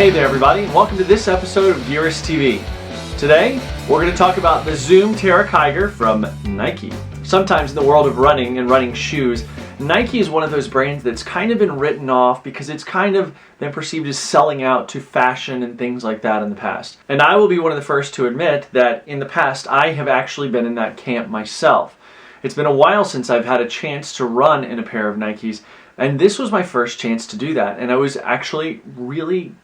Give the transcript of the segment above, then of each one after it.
Hey there everybody, and welcome to this episode of Gearist TV. Today, we're going to talk about the Zoom Terra Kiger from Nike. Sometimes in the world of running and running shoes, Nike is one of those brands that's kind of been written off because it's kind of been perceived as selling out to fashion and things like that in the past. And I will be one of the first to admit that in the past I have actually been in that camp myself. It's been a while since I've had a chance to run in a pair of Nikes, and this was my first chance to do that, and I was actually really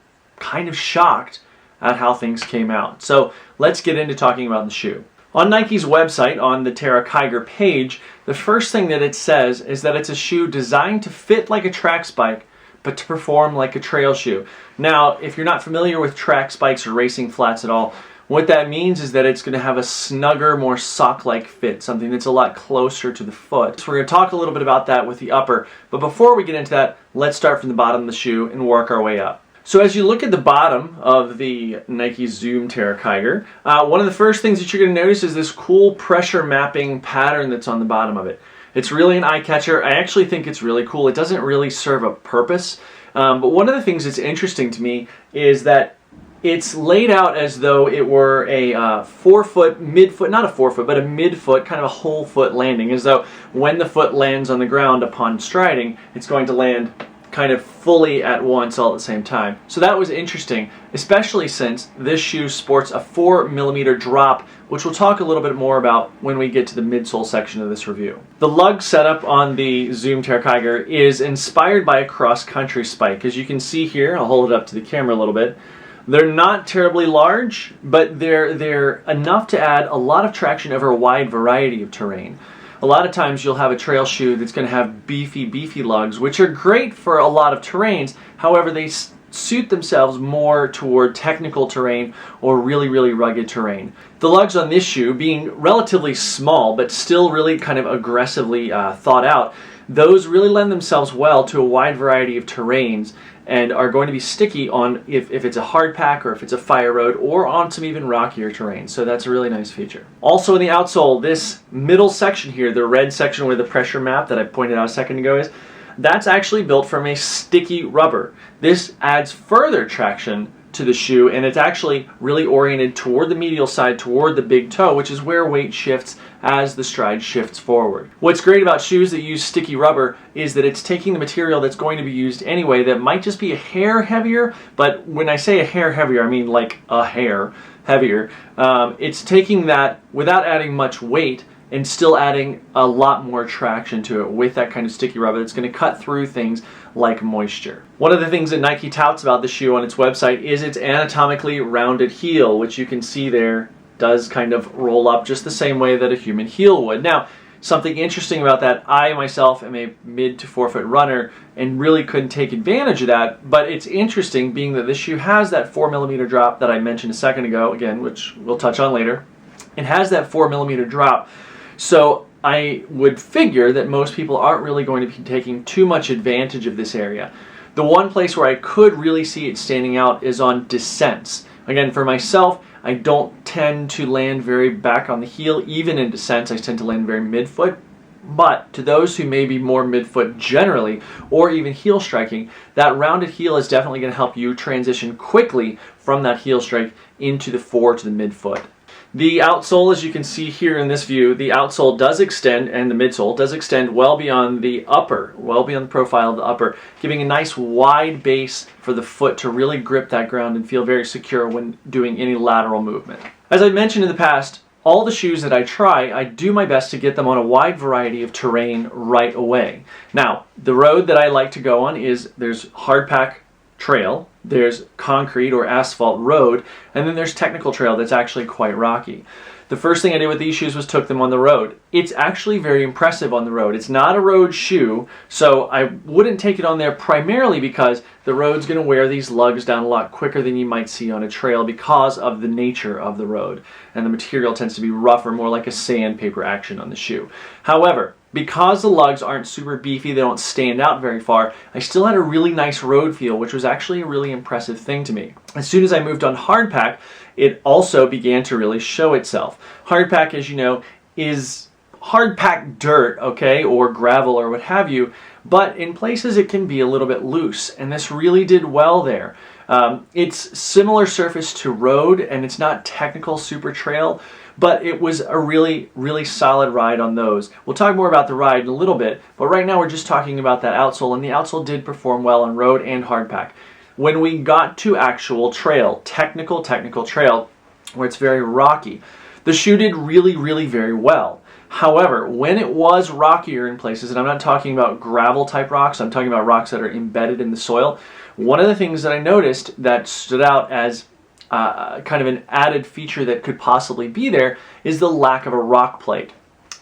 kind of shocked at how things came out. So let's get into talking about the shoe. On Nike's website, on the Terra Kiger page, the first thing that it says is that it's a shoe designed to fit like a track spike, but to perform like a trail shoe. Now, if you're not familiar with track spikes or racing flats at all, what that means is that it's going to have a snugger, more sock-like fit, something that's a lot closer to the foot. So we're going to talk a little bit about that with the upper, but before we get into that, let's start from the bottom of the shoe and work our way up. So as you look at the bottom of the Nike Zoom Terra Kiger, one of the first things that you're going to notice is this cool pressure mapping pattern that's on the bottom of it. It's really an eye catcher. I actually think it's really cool. It doesn't really serve a purpose, but one of the things that's interesting to me is that it's laid out as though it were a forefoot, midfoot, not a forefoot, but a midfoot, kind of a whole foot landing, as though when the foot lands on the ground upon striding, it's going to land kind of fully at once all at the same time. So that was interesting, especially since this shoe sports a 4mm drop, which we'll talk a little bit more about when we get to the midsole section of this review. The lug setup on the Zoom Terra Kiger is inspired by a cross-country spike. As you can see here, I'll hold it up to the camera a little bit. They're not terribly large, but they're enough to add a lot of traction over a wide variety of terrain. A lot of times you'll have a trail shoe that's going to have beefy lugs, which are great for a lot of terrains. However, they suit themselves more toward technical terrain or really rugged terrain. The lugs on this shoe, being relatively small but still really kind of aggressively thought out, those really lend themselves well to a wide variety of terrains and are going to be sticky on if it's a hard pack or if it's a fire road or on some even rockier terrain. So that's a really nice feature. Also in the outsole, this middle section here, the red section where the pressure map that I pointed out a second ago is, that's actually built from a sticky rubber. This adds further traction to the shoe, and it's actually really oriented toward the medial side, toward the big toe, which is where weight shifts as the stride shifts forward. What's great about shoes that use sticky rubber is that it's taking the material that's going to be used anyway that might just be a hair heavier, but when I say a hair heavier, I mean like a hair heavier. It's taking that without adding much weight and still adding a lot more traction to it with that kind of sticky rubber that's going to cut through things like moisture. One of the things that Nike touts about the shoe on its website is its anatomically rounded heel, which you can see there does kind of roll up just the same way that a human heel would. Now, something interesting about that, I myself am a mid to 4-foot runner and really couldn't take advantage of that, but it's interesting being that this shoe has that 4mm drop that I mentioned a second ago, again, which we'll touch on later. It has that 4mm drop, so I would figure that most people aren't really going to be taking too much advantage of this area. The one place where I could really see it standing out is on descents. Again, for myself, I don't tend to land very back on the heel, even in descents. I tend to land very midfoot. But to those who may be more midfoot generally, or even heel striking, that rounded heel is definitely going to help you transition quickly from that heel strike into the fore to the midfoot. The outsole, as you can see here in this view, the outsole does extend, and the midsole does extend well beyond the upper, well beyond the profile of the upper, giving a nice wide base for the foot to really grip that ground and feel very secure when doing any lateral movement. As I mentioned in the past, all the shoes that I try, I do my best to get them on a wide variety of terrain right away. Now, the road that I like to go on is there's hard pack trail, there's concrete or asphalt road, and then there's technical trail that's actually quite rocky. The first thing I did with these shoes was took them on the road. It's actually very impressive on the road. It's not a road shoe, so I wouldn't take it on there primarily because the road's going to wear these lugs down a lot quicker than you might see on a trail because of the nature of the road. And the material tends to be rougher, more like a sandpaper action on the shoe. However, because the lugs aren't super beefy, they don't stand out very far, I still had a really nice road feel, which was actually a really impressive thing to me. As soon as I moved on hardpack, it also began to really show itself. Hardpack, as you know, is hardpack dirt, okay, or gravel or what have you, but in places it can be a little bit loose, and this really did well there. It's similar surface to road, and it's not technical super trail, but it was a really, really solid ride on those. We'll talk more about the ride in a little bit, but right now we're just talking about that outsole, and the outsole did perform well on road and hardpack. When we got to actual trail, technical trail, where it's very rocky, the shoe did really, really very well. However, when it was rockier in places, and I'm not talking about gravel type rocks, I'm talking about rocks that are embedded in the soil, one of the things that I noticed that stood out as kind of an added feature that could possibly be there is the lack of a rock plate.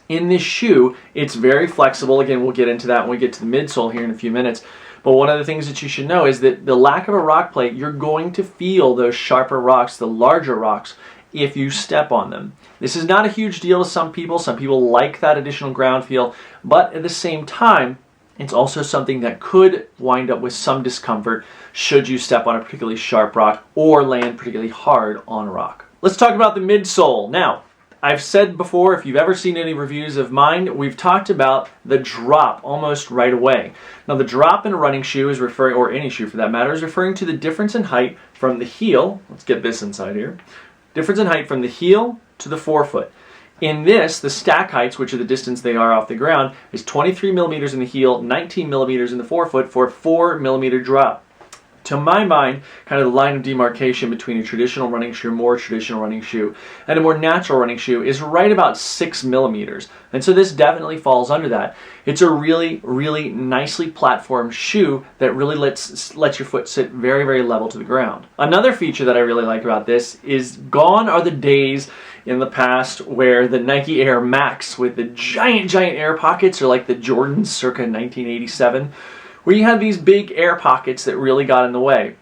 In this shoe, it's very flexible. Again, we'll get into that when we get to the midsole here in a few minutes. But one of the things that you should know is that the lack of a rock plate, you're going to feel those sharper rocks, the larger rocks, if you step on them. This is not a huge deal to some people. Some people like that additional ground feel, but at the same time, it's also something that could wind up with some discomfort should you step on a particularly sharp rock or land particularly hard on a rock. Let's talk about the midsole. Now, I've said before, if you've ever seen any reviews of mine, we've talked about the drop almost right away. Now, the drop in a running shoe is referring, or any shoe for that matter, is referring to the difference in height from the heel. Let's get this inside here. Difference in height from the heel to the forefoot. In this, the stack heights, which are the distance they are off the ground, is 23 millimeters in the heel, 19 millimeters in the forefoot for a 4 millimeter drop. To my mind, kind of the line of demarcation between a traditional running shoe, more traditional running shoe, and a more natural running shoe is right about 6 millimeters. And so this definitely falls under that. It's a really, really nicely platformed shoe that really lets your foot sit very, very level to the ground. Another feature that I really like about this is gone are the days in the past where the Nike Air Max with the giant air pockets, or like the Jordans circa 1987, where you had these big air pockets that really got in the way.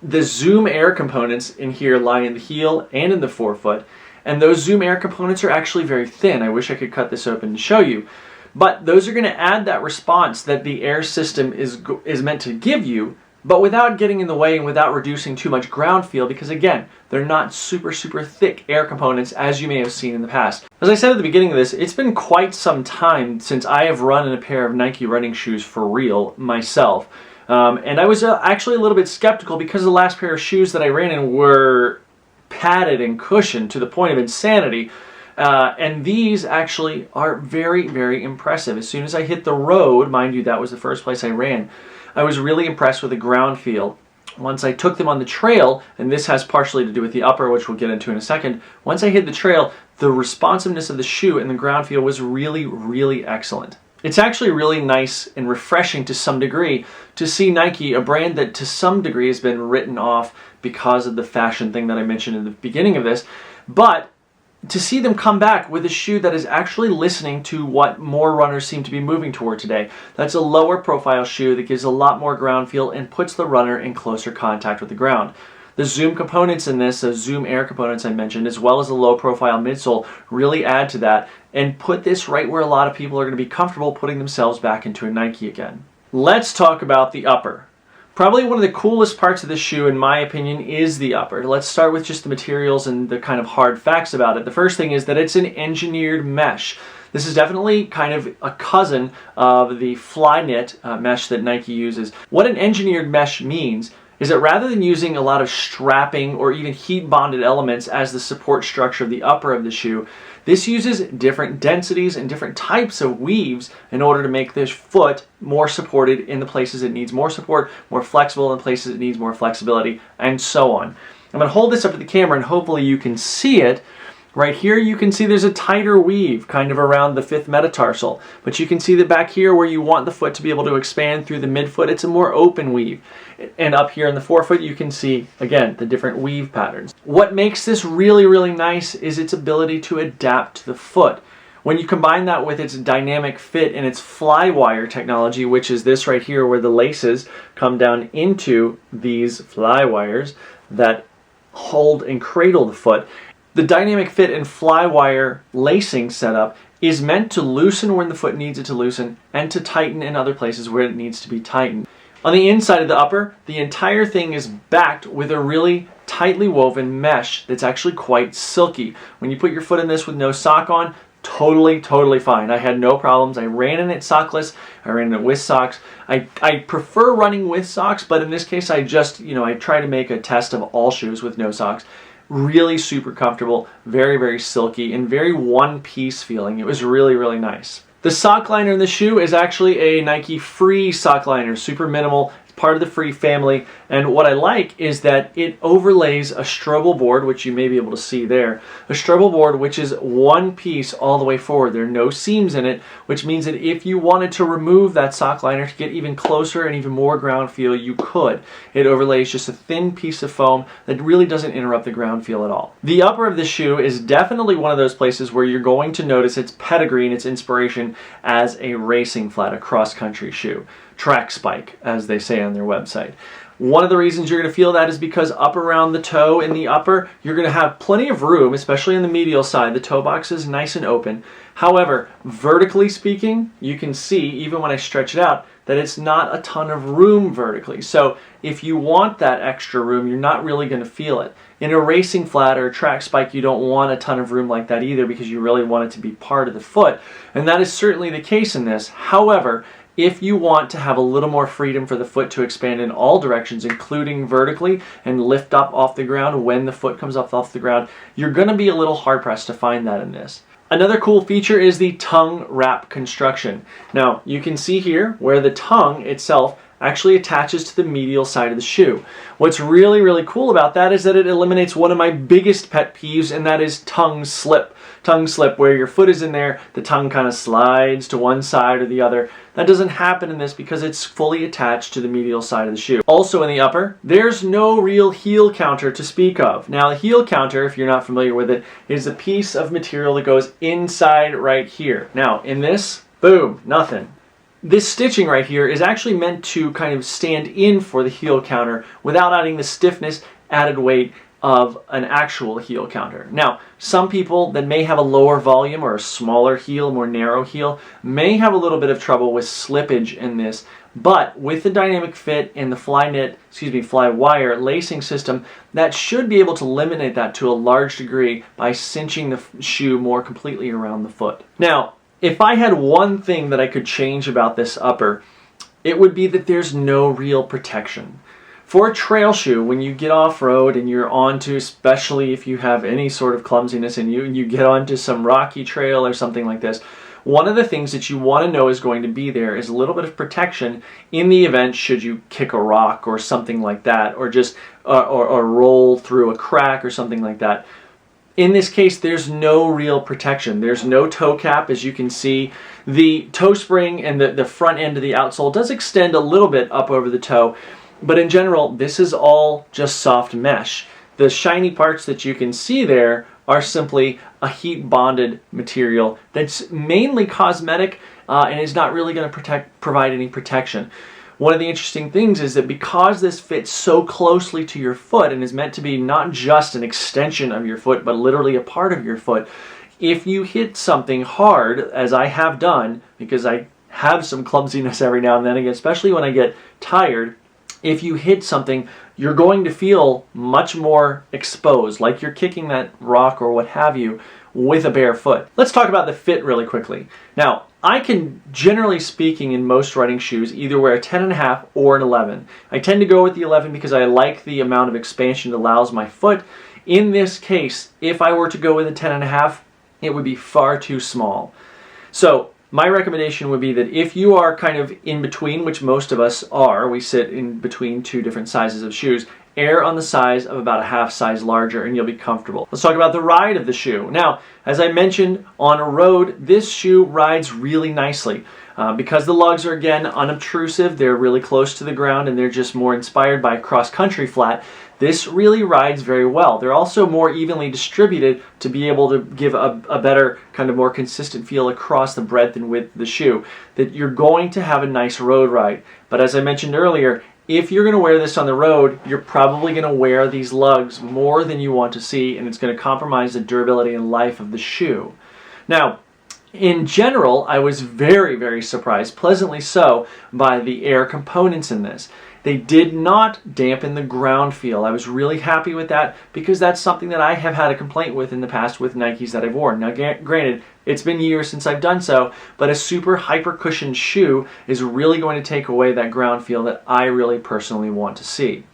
The Zoom Air components in here lie in the heel and in the forefoot, and those Zoom Air components are actually very thin. I wish I could cut this open and show you. But those are going to add that response that the air system is meant to give you, but without getting in the way and without reducing too much ground feel, because again, they're not super thick air components as you may have seen in the past. As I said at the beginning of this, it's been quite some time since I have run in a pair of Nike running shoes for real myself. And I was actually a little bit skeptical because the last pair of shoes that I ran in were padded and cushioned to the point of insanity. And these actually are very, very impressive. As soon as I hit the road, mind you, that was the first place I ran, I was really impressed with the ground feel. Once I took them on the trail, and this has partially to do with the upper, which we'll get into in a second, once I hit the trail, the responsiveness of the shoe and the ground feel was really, really excellent. It's actually really nice and refreshing to some degree to see Nike, a brand that to some degree has been written off because of the fashion thing that I mentioned in the beginning of this, but to see them come back with a shoe that is actually listening to what more runners seem to be moving toward today. That's a lower profile shoe that gives a lot more ground feel and puts the runner in closer contact with the ground. The Zoom components in this, the Zoom Air components I mentioned, as well as the low profile midsole, really add to that and put this right where a lot of people are going to be comfortable putting themselves back into a Nike again. Let's talk about the upper. Probably one of the coolest parts of this shoe, in my opinion, is the upper. Let's start with just the materials and the kind of hard facts about it. The first thing is that it's an engineered mesh. This is definitely kind of a cousin of the fly knit mesh that Nike uses. What an engineered mesh means is that rather than using a lot of strapping or even heat bonded elements as the support structure of the upper of the shoe, this uses different densities and different types of weaves in order to make this foot more supported in the places it needs more support, more flexible in places it needs more flexibility, and so on. I'm going to hold this up to the camera and hopefully you can see it. Right here you can see there's a tighter weave kind of around the fifth metatarsal, but you can see that back here where you want the foot to be able to expand through the midfoot, it's a more open weave. And up here in the forefoot you can see, again, the different weave patterns. What makes this really, really nice is its ability to adapt to the foot. When you combine that with its dynamic fit and its fly wire technology, which is this right here where the laces come down into these fly wires that hold and cradle the foot, the dynamic fit and fly wire lacing setup is meant to loosen when the foot needs it to loosen and to tighten in other places where it needs to be tightened. On the inside of the upper, the entire thing is backed with a really tightly woven mesh that's actually quite silky. When you put your foot in this with no sock on, totally fine. I had no problems. I ran in it sockless. I ran in it with socks. I prefer running with socks, but in this case I just, I try to make a test of all shoes with no socks. Really super comfortable, very silky, and very one-piece feeling. It was really nice. The sock liner in the shoe is actually a Nike Free sock liner, super minimal. It's part of the Free family, and what I like is that it overlays a Strobel board, which you may be able to see there. A Strobel board which is one piece all the way forward. There are no seams in it, which means that if you wanted to remove that sock liner to get even closer and even more ground feel, you could. It overlays just a thin piece of foam that really doesn't interrupt the ground feel at all. The upper of the shoe is definitely one of those places where you're going to notice its pedigree and its inspiration as a racing flat, a cross-country shoe. Track spike, as they say on their website. One of the reasons you're going to feel that is because up around the toe in the upper, you're going to have plenty of room, especially on the medial side. The toe box is nice and open. However, vertically speaking, you can see, even when I stretch it out, that it's not a ton of room vertically. So if you want that extra room, you're not really going to feel it. In a racing flat or a track spike, you don't want a ton of room like that either, because you really want it to be part of the foot. And that is certainly the case in this. However, if you want to have a little more freedom for the foot to expand in all directions, including vertically, and lift up off the ground when the foot comes up off the ground, you're going to be a little hard-pressed to find that in this. Another cool feature is the tongue wrap construction. Now, you can see here where the tongue itself actually attaches to the medial side of the shoe. What's really cool about that is that it eliminates one of my biggest pet peeves, and that is tongue slip. Tongue slip, where your foot is in there, the tongue kind of slides to one side or the other. That doesn't happen in this because it's fully attached to the medial side of the shoe. Also in the upper, there's no real heel counter to speak of. Now, a heel counter, if you're not familiar with it, is a piece of material that goes inside right here. Now, in this, boom, nothing. This stitching right here is actually meant to kind of stand in for the heel counter without adding the stiffness, added weight of an actual heel counter. Now, some people that may have a lower volume or a smaller heel, more narrow heel, may have a little bit of trouble with slippage in this, but with the dynamic fit and the fly wire lacing system, that should be able to eliminate that to a large degree by cinching the shoe more completely around the foot. Now, if I had one thing that I could change about this upper, it would be that there's no real protection. For a trail shoe, when you get off-road and you're onto, especially if you have any sort of clumsiness in you, and you get onto some rocky trail or something like this, one of the things that you want to know is going to be there is a little bit of protection in the event should you kick a rock or something like that, or just or roll through a crack or something like that. In this case, there's no real protection. There's no toe cap, as you can see. The toe spring and the front end of the outsole does extend a little bit up over the toe, but in general, this is all just soft mesh. The shiny parts that you can see there are simply a heat bonded material that's mainly cosmetic and is not really going to provide any protection. One of the interesting things is that because this fits so closely to your foot and is meant to be not just an extension of your foot, but literally a part of your foot, if you hit something hard, as I have done, because I have some clumsiness every now and then, especially when I get tired, if you hit something, you're going to feel much more exposed, like you're kicking that rock or what have you with a bare foot. Let's talk about the fit really quickly. Now, I can, generally speaking, in most running shoes, either wear a 10.5 or an 11. I tend to go with the 11 because I like the amount of expansion it allows my foot. In this case, if I were to go with a 10.5, it would be far too small. So, my recommendation would be that if you are kind of in between, which most of us are, we sit in between two different sizes of shoes, err on the size of about a half size larger and you'll be comfortable. Let's talk about the ride of the shoe. Now, as I mentioned, on a road, this shoe rides really nicely. Because the lugs are, again, unobtrusive, they're really close to the ground and they're just more inspired by cross-country flat, this really rides very well. They're also more evenly distributed to be able to give a better, kind of more consistent feel across the breadth and width of the shoe. That you're going to have a nice road ride. But as I mentioned earlier, if you're going to wear this on the road, you're probably going to wear these lugs more than you want to see, and it's going to compromise the durability and life of the shoe. Now, in general, I was very surprised, pleasantly so, by the air components in this. They did not dampen the ground feel. I was really happy with that because that's something that I have had a complaint with in the past with Nikes that I've worn. Now, granted, It's been years since I've done so, but a super hyper cushioned shoe is really going to take away that ground feel that I really personally want to see.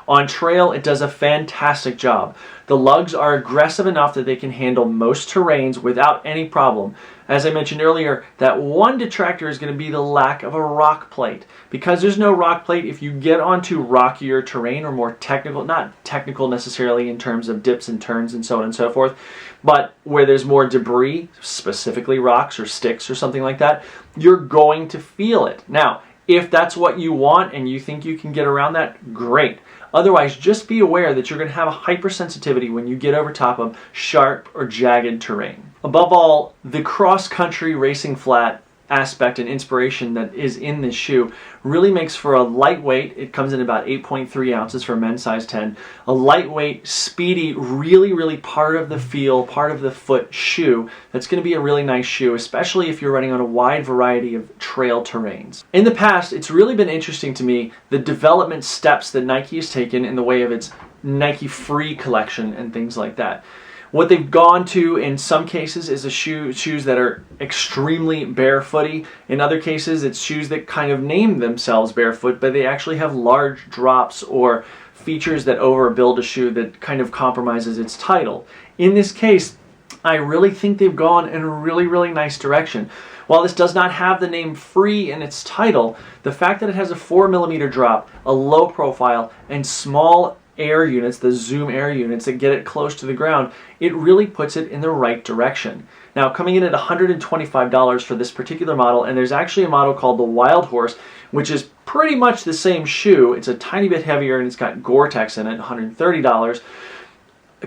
On trail, it does a fantastic job. The lugs are aggressive enough that they can handle most terrains without any problem. As I mentioned earlier, that one detractor is going to be the lack of a rock plate. Because there's no rock plate, if you get onto rockier terrain or more technical, not technical necessarily in terms of dips and turns and so on and so forth, but where there's more debris, specifically rocks or sticks or something like that, you're going to feel it. Now, if that's what you want and you think you can get around that, great. Otherwise, just be aware that you're going to have a hypersensitivity when you get over top of sharp or jagged terrain. Above all, the cross-country racing flat aspect and inspiration that is in this shoe really makes for a lightweight, it comes in about 8.3 ounces for a men's size 10, a lightweight, speedy, really part of the feel, part of the foot shoe that's going to be a really nice shoe, especially if you're running on a wide variety of trail terrains. In the past, it's really been interesting to me the development steps that Nike has taken in the way of its Nike Free collection and things like that. What they've gone to in some cases is shoes that are extremely barefooty. In other cases, it's shoes that kind of name themselves barefoot, but they actually have large drops or features that overbuild a shoe that kind of compromises its title. In this case, I really think they've gone in a really nice direction. While this does not have the name Free in its title, the fact that it has a 4mm drop, a low profile, and small air units, the Zoom air units that get it close to the ground, it really puts it in the right direction. Now, coming in at $125 for this particular model, and there's actually a model called the Wild Horse, which is pretty much the same shoe. It's a tiny bit heavier and it's got Gore-Tex in it, $130.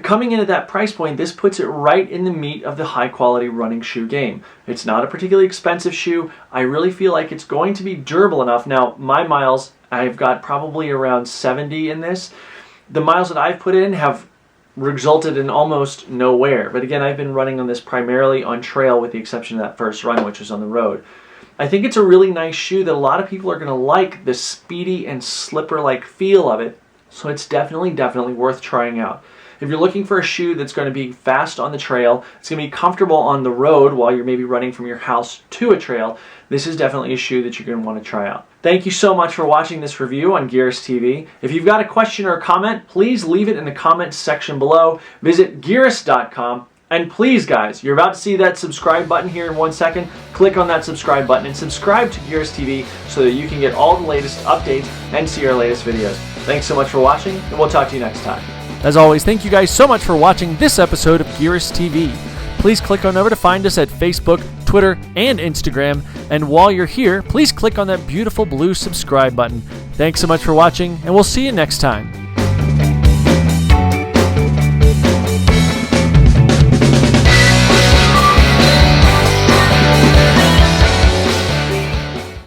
Coming in at that price point, this puts it right in the meat of the high-quality running shoe game. It's not a particularly expensive shoe. I really feel like it's going to be durable enough. Now, my miles, I've got probably around 70 in this. The miles that I've put in have resulted in almost no wear. But again, I've been running on this primarily on trail with the exception of that first run, which was on the road. I think it's a really nice shoe that a lot of people are going to like the speedy and slipper-like feel of it. So it's definitely worth trying out. If you're looking for a shoe that's going to be fast on the trail, it's going to be comfortable on the road while you're maybe running from your house to a trail, this is definitely a shoe that you're going to want to try out. Thank you so much for watching this review on Gearist TV. If you've got a question or a comment, please leave it in the comments section below. Visit Gearist.com. And please, guys, you're about to see that subscribe button here in 1 second. Click on that subscribe button and subscribe to Gearist TV so that you can get all the latest updates and see our latest videos. Thanks so much for watching, and we'll talk to you next time. As always, thank you guys so much for watching this episode of Gearist TV. Please click on over to find us at Facebook, Twitter, and Instagram. And while you're here, please click on that beautiful blue subscribe button. Thanks so much for watching, and we'll see you next time.